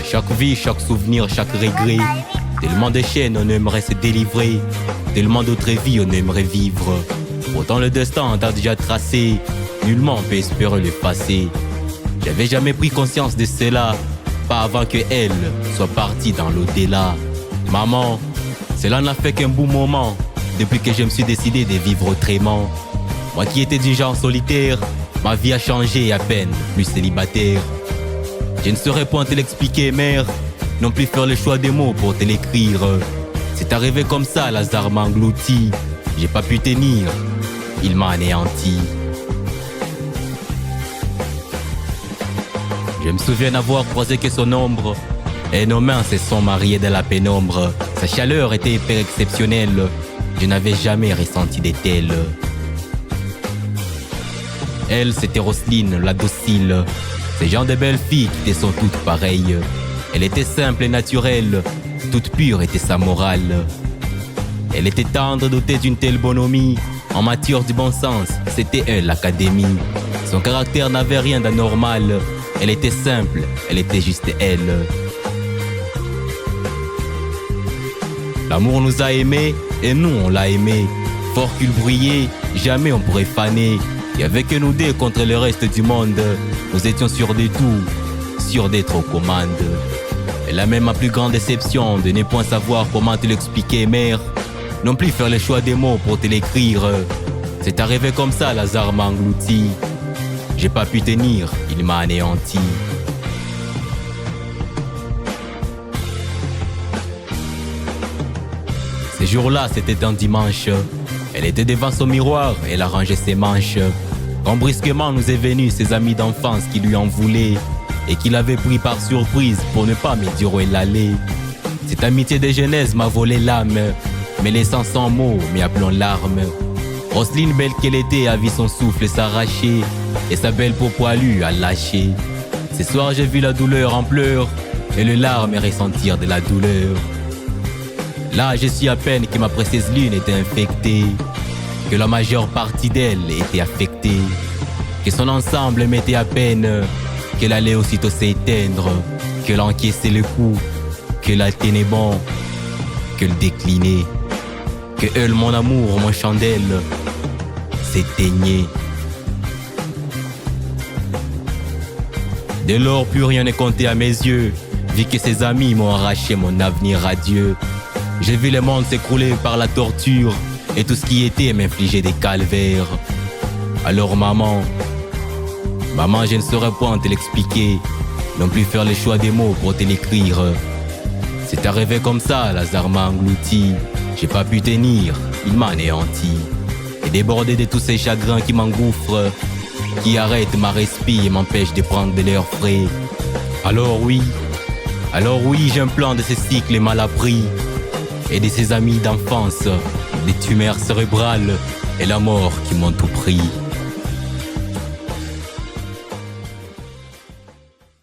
Chaque vie, chaque souvenir, chaque regret. Tellement de chaînes, on aimerait se délivrer. Tellement d'autres vies, on aimerait vivre. Pourtant le destin t'a déjà tracé. Nullement on peut espérer l'effacer. J'avais jamais pris conscience de cela, pas avant que elle soit partie dans l'au-delà. Maman, cela n'a fait qu'un beau moment, depuis que je me suis décidé de vivre autrement. Moi qui étais du genre solitaire, ma vie a changé à peine, plus célibataire. Je ne saurais point te l'expliquer, mère, non plus faire le choix des mots pour te l'écrire. C'est arrivé comme ça, Lazare m'a englouti. J'ai pas pu tenir, il m'a anéanti. Je me souviens n'avoir croisé que son ombre, et nos mains se sont mariées dans la pénombre. Sa chaleur était hyper exceptionnelle, je n'avais jamais ressenti de telle. Elle, c'était Roselyne, la docile. Ces gens de belles filles qui sont toutes pareilles. Elle était simple et naturelle, toute pure était sa morale. Elle était tendre, dotée d'une telle bonhomie. En matière du bon sens, c'était elle l'académie. Son caractère n'avait rien d'anormal. Elle était simple, elle était juste elle. L'amour nous a aimés et nous on l'a aimé. Fort qu'il brillait, jamais on pourrait faner. Il n'y avait que nous deux contre le reste du monde. Nous étions sûrs de tout, sûrs d'être aux commandes. Et là même ma plus grande déception de ne point savoir comment te l'expliquer, mère. Non plus faire le choix des mots pour te l'écrire. C'est arrivé comme ça, Lazare m'a englouti. J'ai pas pu tenir, il m'a anéanti. Ces jours-là, c'était un dimanche. Elle était devant son miroir, elle a rangé ses manches. Quand brusquement nous est venu ses amis d'enfance qui lui en voulaient et qui l'avaient pris par surprise pour ne pas me dire où elle allait. Cette amitié de jeunesse m'a volé l'âme, me laissant sans mots, mais appelant larmes. Roselyne, belle qu'elle était, a vu son souffle s'arracher et sa belle peau poilue a lâché. Ce soir j'ai vu la douleur en pleurs et le larme ressentir de la douleur. Là je suis à peine que ma précieuse lune était infectée, que la majeure partie d'elle était affectée, que son ensemble m'était à peine, qu'elle allait aussitôt s'éteindre, qu'elle encaissait le coup, que la tenait bon, que le déclinait, que elle, mon amour, mon chandelle, s'éteignait. Dès lors, plus rien n'est compté à mes yeux, vu que ses amis m'ont arraché mon avenir radieux. J'ai vu le monde s'écrouler par la torture et tout ce qui était m'infligeait des calvaires. Alors maman, je ne saurais point te l'expliquer, non plus faire le choix des mots pour te l'écrire. C'est arrivé comme ça, Lazare m'a englouti. J'ai pas pu tenir, il m'a anéanti. Et débordé de tous ces chagrins qui m'engouffrent, qui arrêtent ma respire et m'empêchent de prendre de l'air frais. Alors oui, j'ai un plan de ces cycles mal appris et de ses amis d'enfance, des tumeurs cérébrales et la mort qui m'ont tout pris.